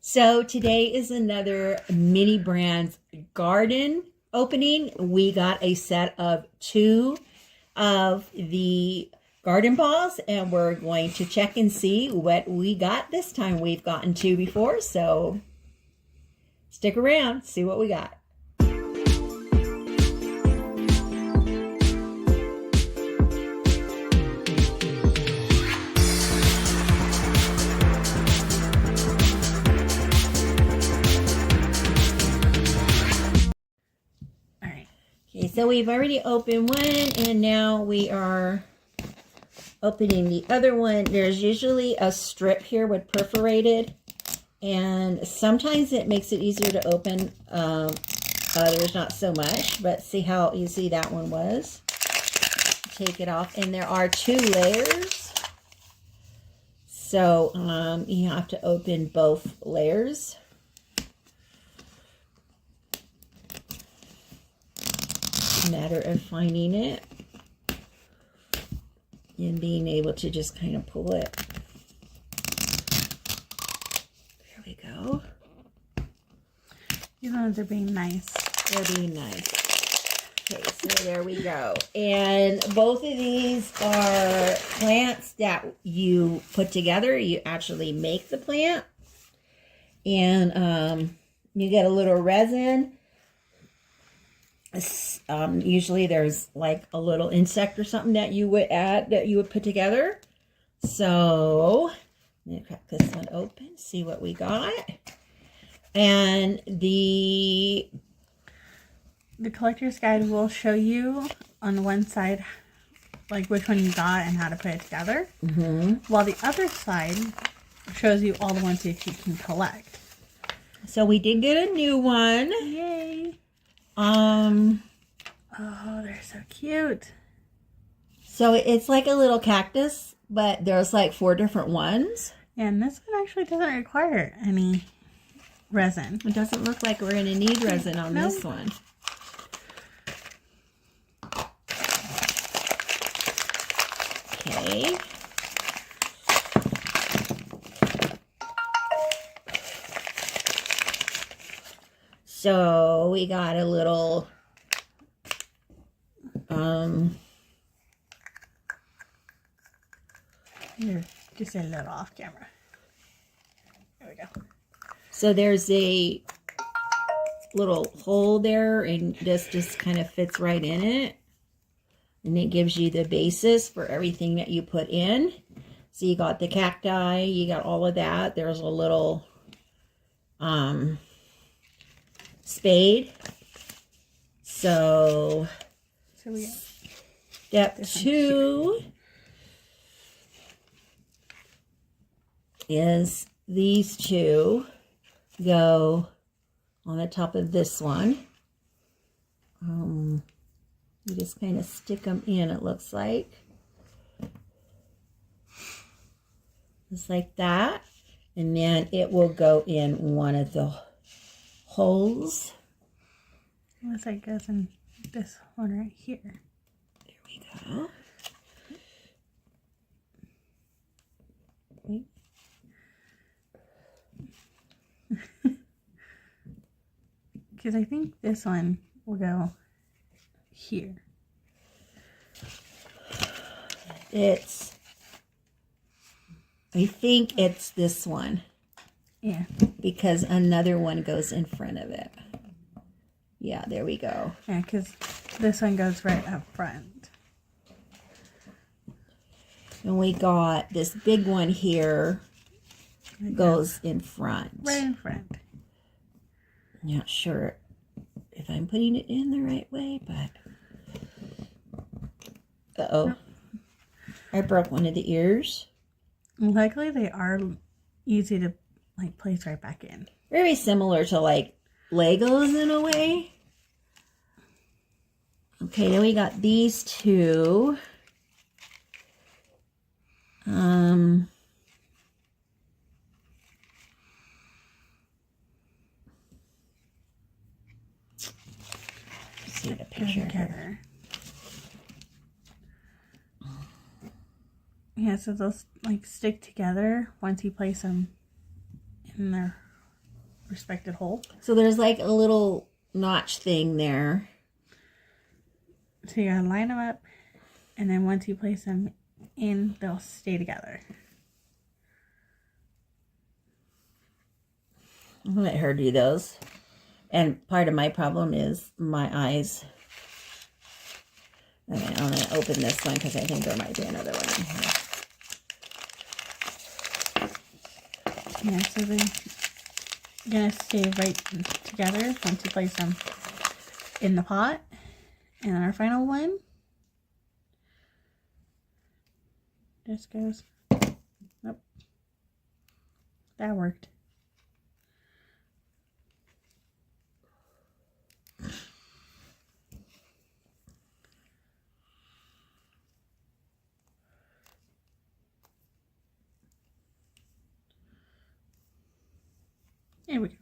So today is another Mini Brands garden opening. We got a set of 2 of the garden balls, and we're going to check and see what we got this time. We've gotten 2 before, so stick around, see what we got. Okay, so we've already opened one, and now we are opening the other one. There's usually a strip here with perforated, and sometimes it makes it easier to open. Others not so much, but see how easy that one was. Take it off, and there are 2 layers. So you have to open both layers. Matter of finding it and being able to just kind of pull it. There we go. These ones are being nice. They're being nice. Okay, so there we go. And both of these are plants that you put together. You actually make the plant. And you get a little resin. Usually there's like a little insect or something that you would add, that you would put together. So I'm gonna crack this one open, see what we got. And the collector's guide will show you on one side like which one you got and how to put it together, while the other side shows you all the ones that you can collect. So we did get a new one. Yay! Oh, they're so cute. So it's like a little cactus, but there's like 4 different ones. And this one actually doesn't require any resin. It doesn't look like we're going to need resin on this one. Okay. So we got a little Here, just a little off camera. There we go. So there's a little hole there, and this just kind of fits right in it. And it gives you the basis for everything that you put in. So you got the cacti, you got all of that. There's a little spade. So we step 2 is these 2 go on the top of this one. You just kind of stick them in, it looks like. Just like that. And then it will go in one of the holes. It looks like it goes in this one right here. There we go. Because I think this one will go here. I think it's this one. Yeah. Because another one goes in front of it. Yeah, there we go. Yeah, because this one goes right up front. And we got this big one here goes in front. Right in front. Not sure if I'm putting it in the right way, but uh-oh. I broke one of the ears. Luckily, they are easy to like place right back in. Very similar to like Legos in a way. Okay, then we got these 2. See the picture here. Yeah, so they'll like stick together once you place them in their respected hole. So there's like a little notch thing there. So you gotta line them up, and then once you place them in, they'll stay together. I'm gonna let her do those. And part of my problem is my eyes. Okay, I'm gonna open this one because I think there might be another one in here. Yeah, so they're gonna stay right together once you place them in the pot. And then our final one just goes, nope, that worked. There we go.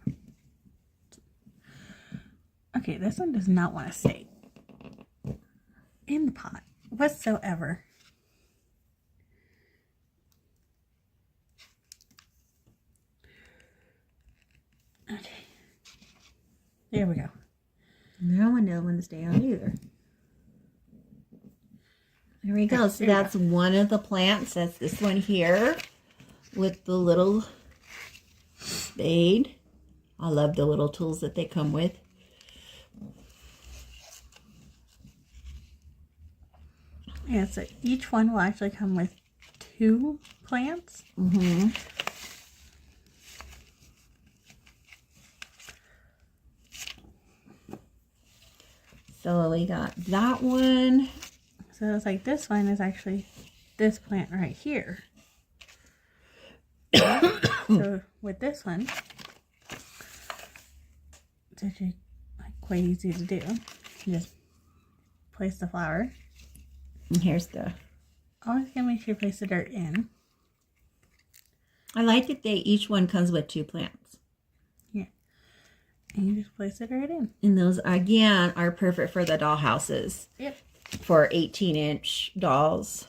Okay, this one does not want to stay in the pot whatsoever. Okay. There we go. That one doesn't want to stay on either. There we go. So that's one of the plants. That's this one here with the little spade. I love the little tools that they come with. Yeah, so each one will actually come with 2 plants. Mm-hmm. So we got that one. So it's like this one is actually this plant right here. So with this one, it's actually like quite easy to do. You just place the flower. And here's the... Always gonna make sure you place the dirt in. I like that each one comes with 2 plants. Yeah. And you just place it right in. And those, again, are perfect for the doll houses. Yep. For 18-inch dolls.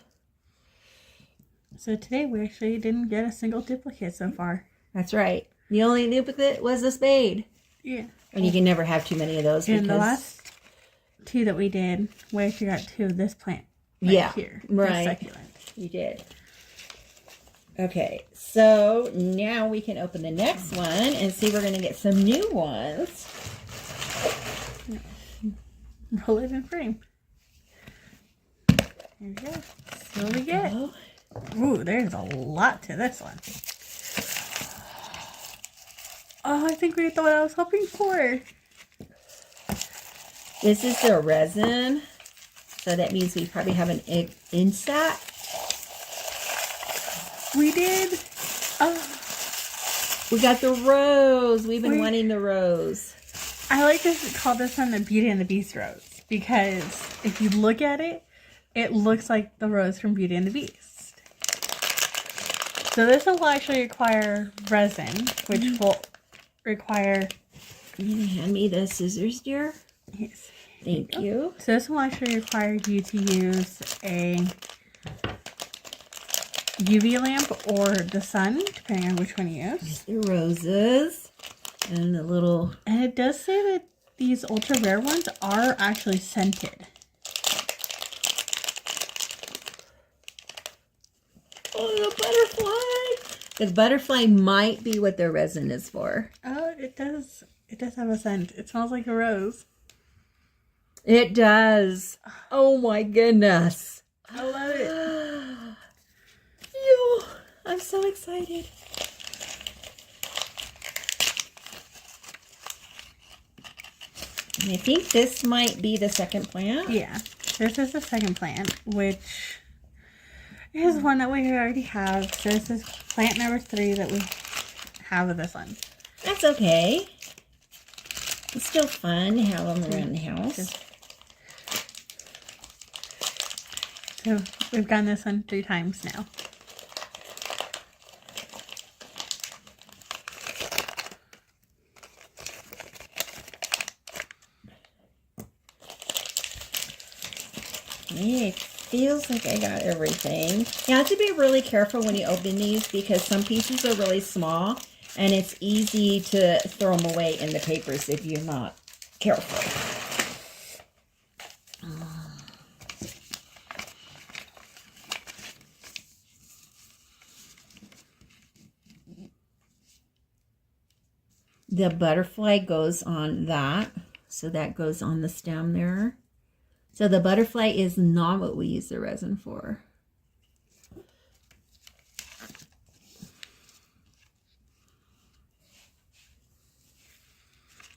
So today we actually didn't get a single duplicate so far. That's right. The only duplicate was the spade. Yeah. And you can never have too many of those. And because... the last 2 that we did, we actually got 2 of this plant. Yeah, here. right. Succulent. You did. Okay, so now we can open the next one and see if we're going to get some new ones. Roll it in frame. There we go. So what we get. Ooh, there's a lot to this one. Oh, I think we got the one I was hoping for. This is the resin. So that means we probably have an insect. We did. Oh, we got the rose. We've been wanting the rose. I like to call this one the Beauty and the Beast rose because if you look at it, it looks like the rose from Beauty and the Beast. So this will actually require resin, which will require... You gonna hand me the scissors, dear? Yes. Thank you. So this will actually require you to use a UV lamp or the sun, depending on which one you use. The roses and the little... And it does say that these ultra rare ones are actually scented. Oh, the butterfly! The butterfly might be what the resin is for. Oh, it does. It does have a scent. It smells like a rose. It does. Oh my goodness. I love it. Yo, I'm so excited. And I think this might be the second plant. Yeah, this is the second plant, which is one that we already have. So this is plant number 3 that we have with this one. That's okay. It's still fun to have them around the house. So we've gotten this one 3 times now. It feels like I got everything. You have to be really careful when you open these because some pieces are really small And it's easy to throw them away in the papers if you're not careful. The butterfly goes on that. So that goes on the stem there. So the butterfly is not what we use the resin for.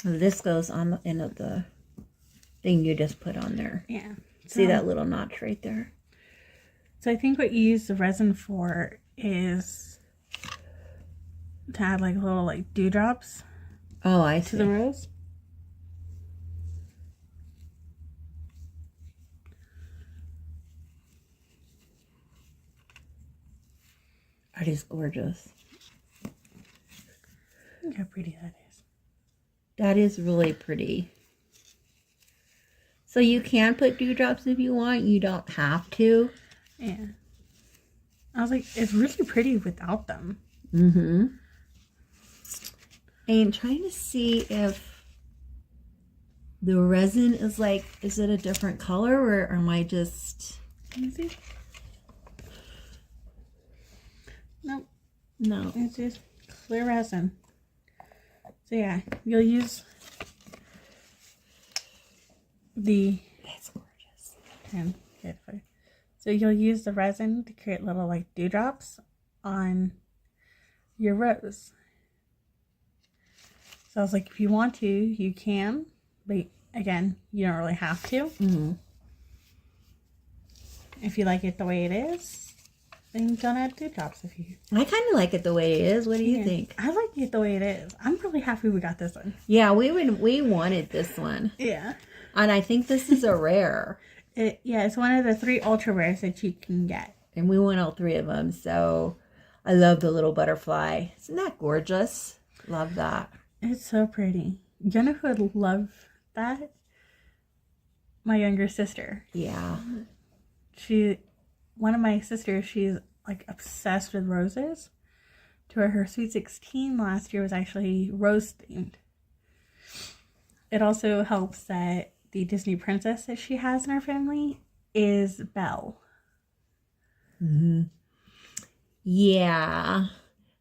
This goes on the end of the thing you just put on there. Yeah. See that little notch right there? So I think what you use the resin for is to add like little like dewdrops Oh, to the rose. That is gorgeous. Look how pretty that is. That is really pretty. So you can put dewdrops if you want. You don't have to. Yeah. I was like, it's really pretty without them. Mm-hmm. I'm trying to see if the resin is like, is it a different color or am I just... Can you see? Nope. No. It's just clear resin. So yeah, you'll use the... That's gorgeous. And get it. So you'll use the resin to create little like dewdrops on your rose. So I was like, if you want to, you can. But again, you don't really have to. Mm-hmm. If you like it the way it is, then don't add dewdrops if you... I kind of like it the way it is. What do you think? I like it the way it is. I'm really happy we got this one. Yeah, we wanted this one. Yeah. And I think this is a rare. It's one of the 3 ultra rares that you can get. And we want all 3 of them. So I love the little butterfly. Isn't that gorgeous? Love that. It's so pretty. You know who would love that? My younger sister. Yeah. One of my sisters, she's like obsessed with roses. To her sweet 16 last year was actually rose themed. It also helps that the Disney princess that she has in her family is Belle. Mm-hmm. Yeah.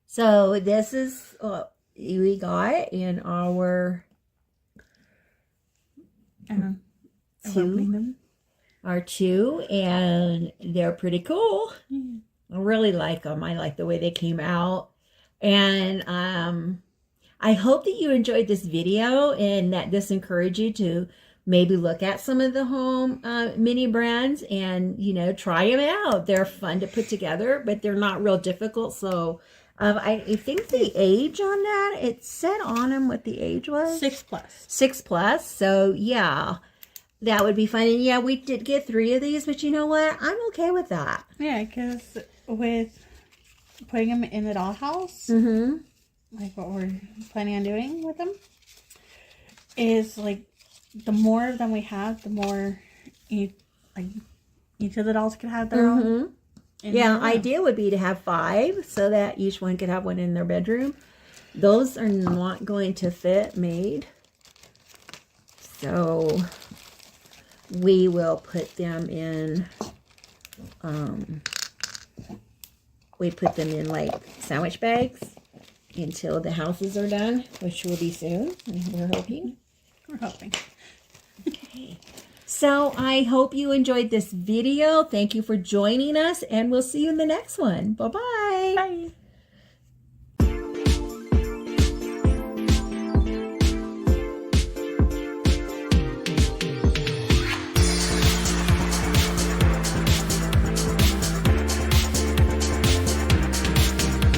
So this is what we got in our Opening them. our 2, and they're pretty cool. Yeah. I really like them. I like the way they came out. And I hope that you enjoyed this video and that this encouraged you to maybe look at some of the home mini brands and, you know, try them out. They're fun to put together, but they're not real difficult. So I think the age on that, it said on them what the age was. 6+. 6+. So yeah, that would be fun. And yeah, we did get 3 of these, but you know what? I'm okay with that. Yeah, because with putting them in the dollhouse, Mm-hmm. like what we're planning on doing with them, is like the more of them we have, the more each of the dolls could have their own. Yeah, idea would be to have 5 so that each one could have one in their bedroom. Those are not going to fit made. So we will put them in, we put them in like sandwich bags until the houses are done, which will be soon, we're hoping. We're hoping. Okay. So I hope you enjoyed this video. Thank you for joining us, and we'll see you in the next one. Bye-bye. Bye.